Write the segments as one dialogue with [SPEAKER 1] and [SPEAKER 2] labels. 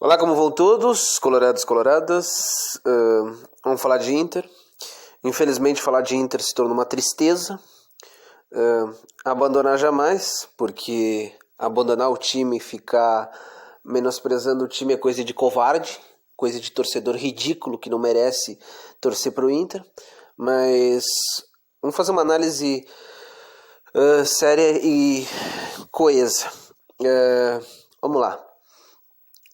[SPEAKER 1] Olá, como vão todos? Colorados, coloradas. Vamos falar de Inter. Infelizmente, falar de Inter se tornou uma tristeza. Abandonar jamais, porque abandonar o time e ficar menosprezando o time é coisa de covarde, coisa de torcedor ridículo que não merece torcer para o Inter. Mas vamos fazer uma análise séria e coesa. Vamos lá.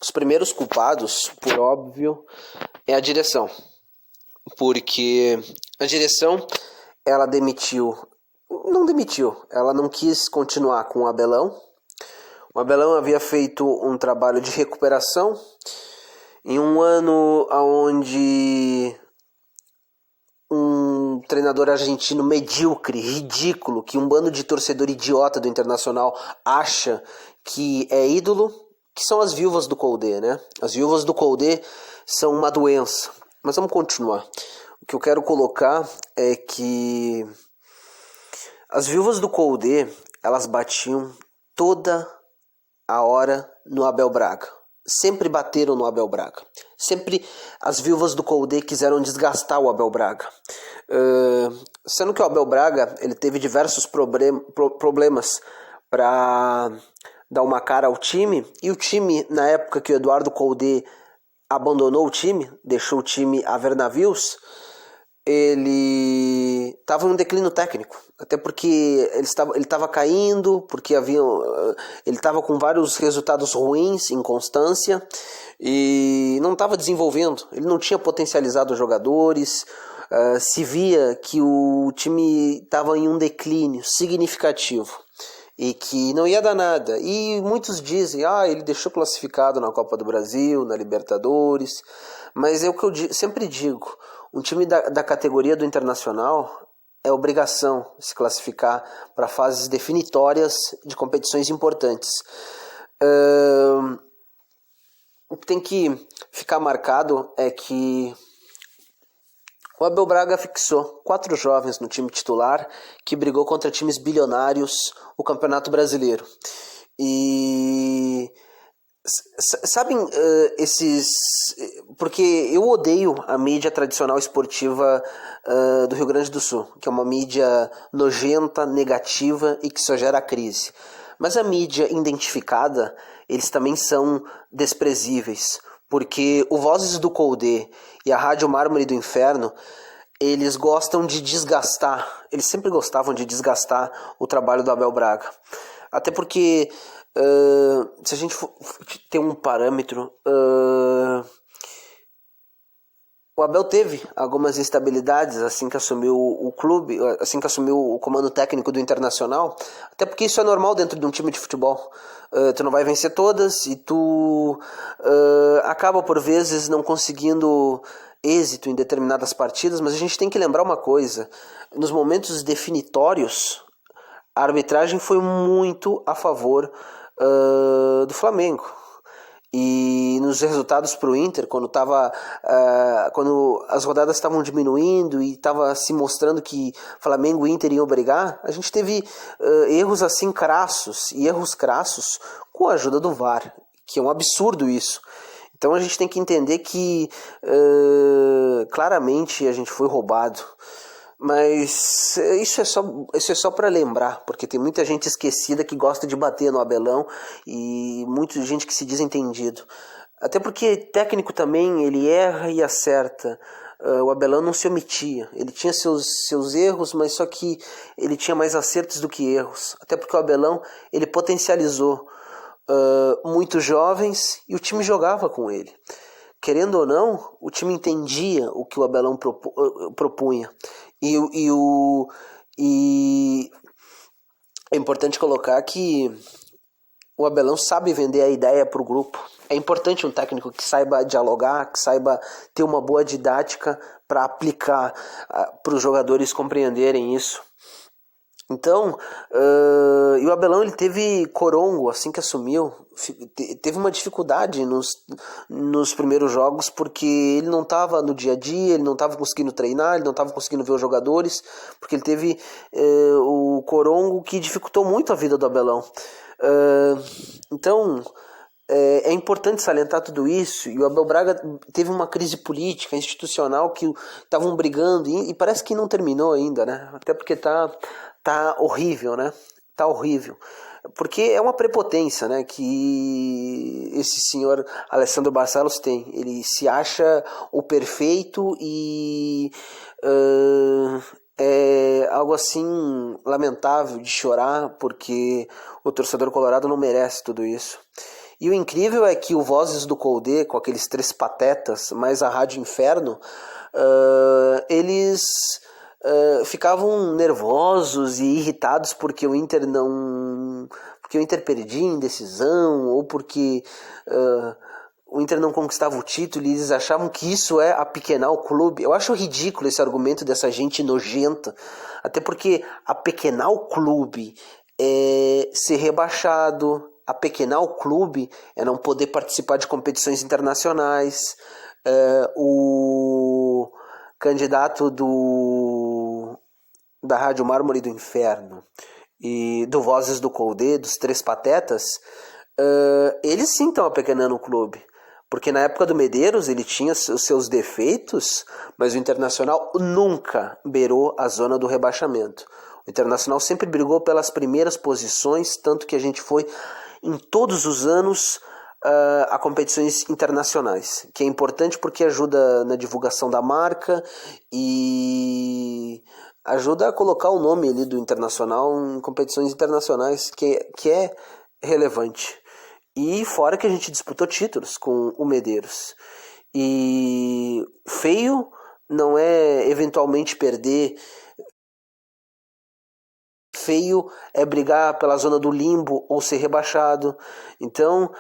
[SPEAKER 1] Os primeiros culpados, por óbvio, é a direção. Porque a direção, ela ela não quis continuar com o Abelão. O Abelão havia feito um trabalho de recuperação em um ano onde um treinador argentino medíocre, ridículo, que um bando de torcedor idiota do Internacional acha que é ídolo, que são as viúvas do Koudé, né? As viúvas do Koudé são uma doença. Mas vamos continuar. O que eu quero colocar é que as viúvas do Koudé, elas batiam toda a hora no Abel Braga. Sempre bateram no Abel Braga. Sempre as viúvas do Koudé quiseram desgastar o Abel Braga. Sendo que o Abel Braga ele teve diversos problemas para dar uma cara ao time, e o time, na época que o Eduardo Koudé abandonou o time, deixou o time a ver navios, ele estava em um declínio técnico, até porque ele estava caindo, porque ele estava com vários resultados ruins, inconstância, e não estava desenvolvendo, ele não tinha potencializado os jogadores, se via que o time estava em um declínio significativo e que não ia dar nada. E muitos dizem, ele deixou classificado na Copa do Brasil, na Libertadores, mas é o que eu sempre digo, um time da categoria do Internacional é obrigação se classificar para fases definitórias de competições importantes. O que tem que ficar marcado é que o Abel Braga fixou 4 jovens no time titular que brigou contra times bilionários o Campeonato Brasileiro. E sabem esses... Porque eu odeio a mídia tradicional esportiva do Rio Grande do Sul, que é uma mídia nojenta, negativa e que só gera crise. Mas a mídia identificada, eles também são desprezíveis. Porque o Vozes do Koudé e a Rádio Mármore do Inferno, eles gostam de desgastar, eles sempre gostavam de desgastar o trabalho do Abel Braga. Até porque, se a gente for ter um parâmetro, o Abel teve algumas instabilidades assim que assumiu o clube, assim que assumiu o comando técnico do Internacional, até porque isso é normal dentro de um time de futebol. Tu não vai vencer todas e tu acaba por vezes não conseguindo êxito em determinadas partidas, mas a gente tem que lembrar uma coisa, nos momentos definitórios a arbitragem foi muito a favor do Flamengo. E nos resultados para o Inter, quando as rodadas estavam diminuindo e estava se mostrando que Flamengo e Inter iam brigar, a gente teve erros assim crassos, e erros crassos com a ajuda do VAR, que é um absurdo isso. Então a gente tem que entender que claramente a gente foi roubado. Mas isso é só para lembrar, porque tem muita gente esquecida que gosta de bater no Abelão e muita gente que se diz entendido. Até porque técnico também, ele erra e acerta. O Abelão não se omitia, ele tinha seus erros, mas só que ele tinha mais acertos do que erros. Até porque o Abelão, ele potencializou muitos jovens e o time jogava com ele. Querendo ou não, o time entendia o que o Abelão propunha. E é importante colocar que o Abelão sabe vender a ideia para o grupo. É importante um técnico que saiba dialogar, que saiba ter uma boa didática para aplicar para os jogadores compreenderem isso. Então, e o Abelão ele teve corongo assim que assumiu, teve uma dificuldade nos primeiros jogos, porque ele não estava no dia a dia, ele não estava conseguindo treinar, ele não estava conseguindo ver os jogadores, porque ele teve o corongo que dificultou muito a vida do Abelão. Então, É importante salientar tudo isso, e o Abel Braga teve uma crise política, institucional, que estavam brigando, e parece que não terminou ainda, né? Até porque tá horrível, né? Tá horrível. Porque é uma prepotência, né, que esse senhor Alessandro Barcelos tem. Ele se acha o perfeito e é algo assim lamentável de chorar, porque o torcedor colorado não merece tudo isso. E o incrível é que o Vozes do Colde, com aqueles 3 patetas, mais a Rádio Inferno, eles ficavam nervosos e irritados porque o Inter perdia em decisão, ou porque o Inter não conquistava o título, e eles achavam que isso é apequenar o clube. Eu acho ridículo esse argumento dessa gente nojenta, até porque apequenar o clube é ser rebaixado, apequenar o clube é não poder participar de competições internacionais. O candidato da Rádio Mármore do Inferno e do Vozes do Colde, dos 3 patetas, eles sim estão apequenando o clube. Porque na época do Medeiros ele tinha os seus defeitos, mas o Internacional nunca beirou a zona do rebaixamento. O Internacional sempre brigou pelas primeiras posições, tanto que a gente foi em todos os anos a competições internacionais, que é importante porque ajuda na divulgação da marca e ajuda a colocar o nome ali do Internacional em competições internacionais, que é relevante. E fora que a gente disputou títulos com o Medeiros. E feio não é eventualmente perder. Feio é brigar pela zona do limbo ou ser rebaixado. Então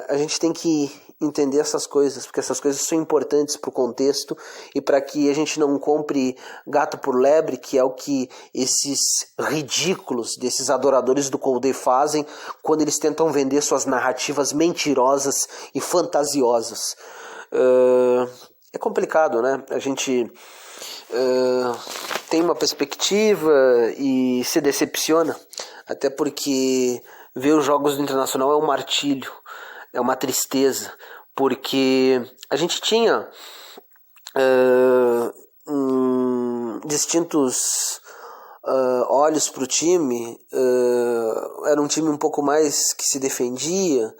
[SPEAKER 1] a gente tem que entender essas coisas, porque essas coisas são importantes para o contexto e para que a gente não compre gato por lebre, que é o que esses ridículos desses adoradores do Colde fazem quando eles tentam vender suas narrativas mentirosas e fantasiosas. É complicado, né? A gente tem uma perspectiva e se decepciona, até porque ver os jogos do Internacional é um martírio, é uma tristeza, porque a gente tinha distintos olhos para o time. Era um time um pouco mais que se defendia.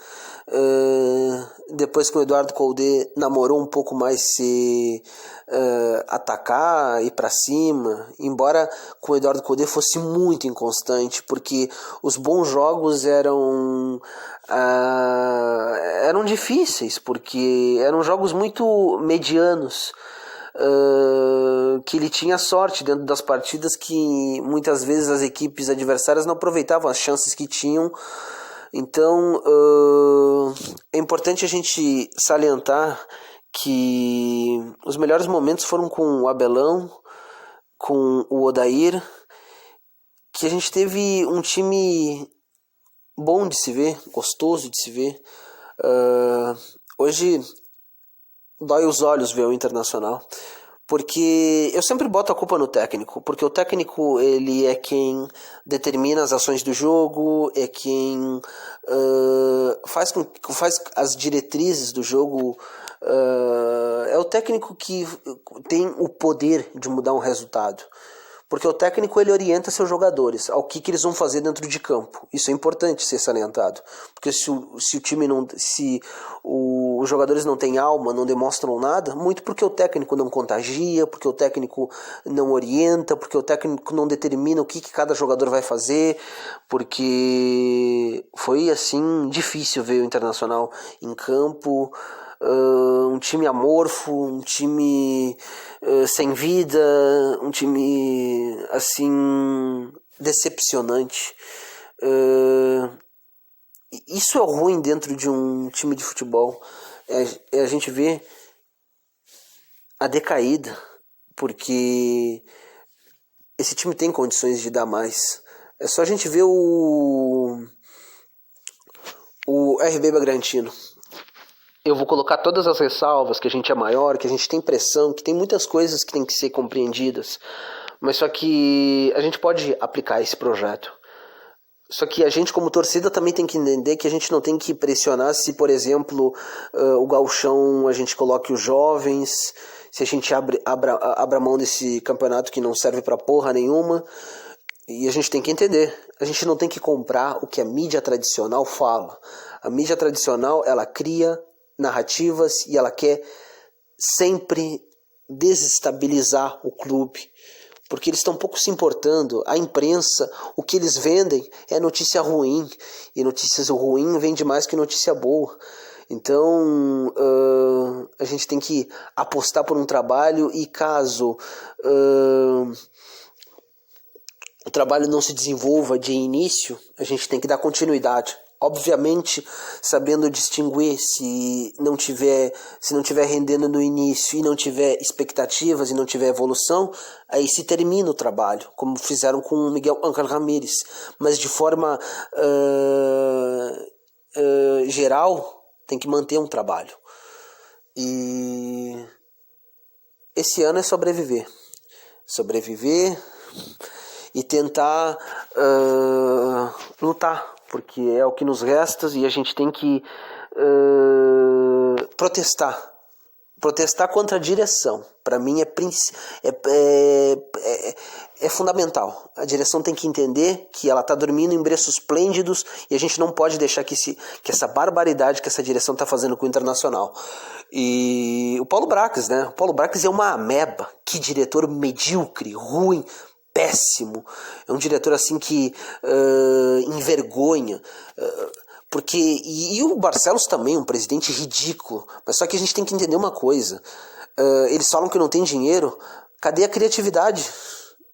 [SPEAKER 1] Depois que o Eduardo Colde namorou um pouco mais se atacar, ir para cima, embora com o Eduardo Colde fosse muito inconstante, porque os bons jogos eram difíceis, porque eram jogos muito medianos. Que ele tinha sorte dentro das partidas, que muitas vezes as equipes adversárias não aproveitavam as chances que tinham. Então é importante a gente salientar que os melhores momentos foram com o Abelão, com o Odair, que a gente teve um time bom de se ver, gostoso de se ver. Hoje dói os olhos ver o Internacional, porque eu sempre boto a culpa no técnico, porque o técnico ele é quem determina as ações do jogo, é quem faz as diretrizes do jogo. É o técnico que tem o poder de mudar um resultado, porque o técnico ele orienta seus jogadores ao que eles vão fazer dentro de campo. Isso é importante ser salientado, porque se o time não, se os jogadores não têm alma, não demonstram nada, muito porque o técnico não contagia, porque o técnico não orienta, porque o técnico não determina o que cada jogador vai fazer, porque foi assim difícil ver o Internacional em campo. Um time amorfo, um time sem vida, um time assim decepcionante. Isso é ruim dentro de um time de futebol. A gente vê a decaída, porque esse time tem condições de dar mais. É só a gente ver o RB Bragantino. Eu vou colocar todas as ressalvas, que a gente é maior, que a gente tem pressão, que tem muitas coisas que tem que ser compreendidas, mas só que a gente pode aplicar esse projeto. Só que a gente, como torcida, também tem que entender que a gente não tem que pressionar se, por exemplo, o gauchão a gente coloque os jovens, se a gente abra mão desse campeonato que não serve pra porra nenhuma. E a gente tem que entender, a gente não tem que comprar o que a mídia tradicional fala. A mídia tradicional, ela cria narrativas e ela quer sempre desestabilizar o clube, porque eles estão pouco se importando. A imprensa, o que eles vendem é notícia ruim, e notícias ruins vende mais que notícia boa. Então a gente tem que apostar por um trabalho, e caso o trabalho não se desenvolva de início, a gente tem que dar continuidade. Obviamente, sabendo distinguir, se não tiver rendendo no início e não tiver expectativas e não tiver evolução, aí se termina o trabalho, como fizeram com o Miguel Ángel Ramírez. Mas de forma geral, tem que manter um trabalho. E esse ano é sobreviver. Sobreviver e tentar lutar, porque é o que nos resta, e a gente tem que protestar contra a direção. Para mim é fundamental. A direção tem que entender que ela está dormindo em berços esplêndidos, e a gente não pode deixar que essa barbaridade que essa direção está fazendo com o Internacional. E o Paulo Brax, né? O Paulo Brax é uma ameba. Que diretor medíocre, ruim, péssimo. É um diretor assim que envergonha. Porque e o Barcelos também, um presidente ridículo. Mas só que a gente tem que entender uma coisa. Eles falam que não tem dinheiro. Cadê a criatividade?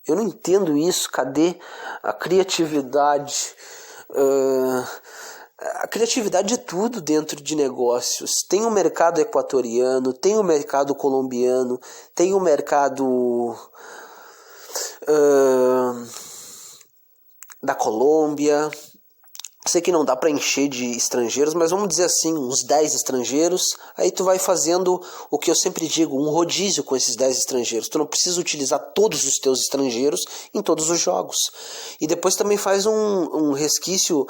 [SPEAKER 1] Eu não entendo isso. Cadê a criatividade? A criatividade é tudo dentro de negócios. Tem o mercado equatoriano, tem o mercado colombiano, tem o mercado da Colômbia. Sei que não dá para encher de estrangeiros, mas vamos dizer assim, uns 10 estrangeiros. Aí tu vai fazendo o que eu sempre digo, um rodízio com esses 10 estrangeiros. Tu não precisa utilizar todos os teus estrangeiros em todos os jogos. E depois também faz um resquício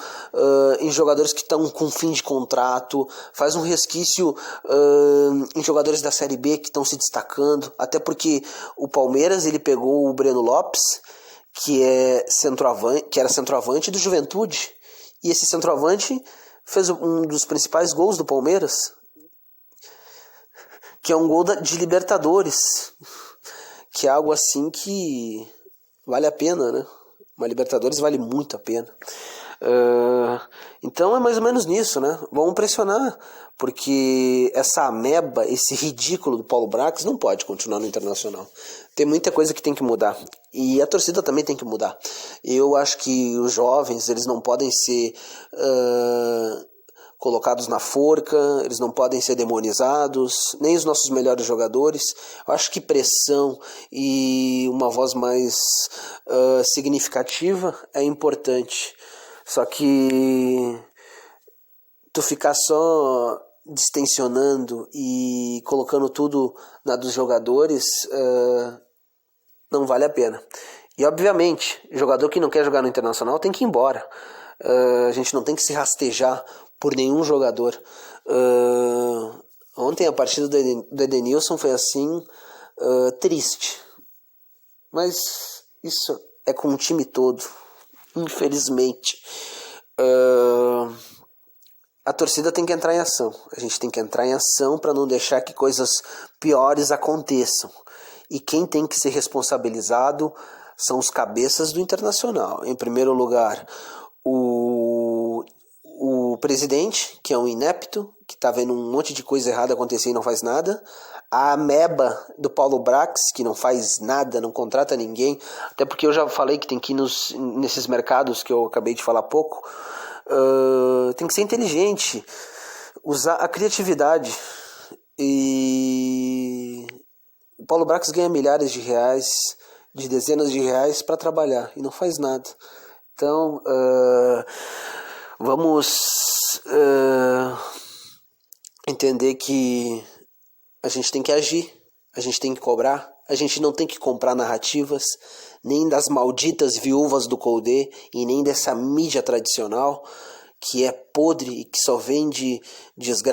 [SPEAKER 1] em jogadores que estão com fim de contrato. Faz um resquício em jogadores da Série B que estão se destacando. Até porque o Palmeiras, ele pegou o Breno Lopes, que era centroavante do Juventude. E esse centroavante fez um dos principais gols do Palmeiras, que é um gol de Libertadores, que é algo assim que vale a pena, né? Uma Libertadores vale muito a pena. Então é mais ou menos nisso, né? Vamos pressionar, porque essa ameba, esse ridículo do Paulo Brax não pode continuar no Internacional. Tem muita coisa que tem que mudar, e a torcida também tem que mudar. Eu acho que os jovens, eles não podem ser colocados na forca, eles não podem ser demonizados, nem os nossos melhores jogadores. Eu acho que pressão e uma voz mais significativa é importante. Só que tu ficar só distensionando e colocando tudo na dos jogadores não vale a pena. E obviamente, jogador que não quer jogar no Internacional tem que ir embora. A gente não tem que se rastejar por nenhum jogador. Ontem a partida do Edenilson foi assim, triste. Mas isso é com o time todo. Infelizmente, a torcida tem que entrar em ação. A gente tem que entrar em ação para não deixar que coisas piores aconteçam. E quem tem que ser responsabilizado são os cabeças do Internacional. Em primeiro lugar, o presidente, que é um inepto, que está vendo um monte de coisa errada acontecer e não faz nada. A ameba do Paulo Brax, que não faz nada, não contrata ninguém. Até porque eu já falei que tem que ir nesses mercados que eu acabei de falar há pouco. Tem que ser inteligente, usar a criatividade. E o Paulo Brax ganha milhares de reais, de dezenas de reais para trabalhar e não faz nada. Então, vamos entender que a gente tem que agir, a gente tem que cobrar, A gente não tem que comprar narrativas, nem das malditas viúvas do Colde e nem dessa mídia tradicional que é podre e que só vende desgraça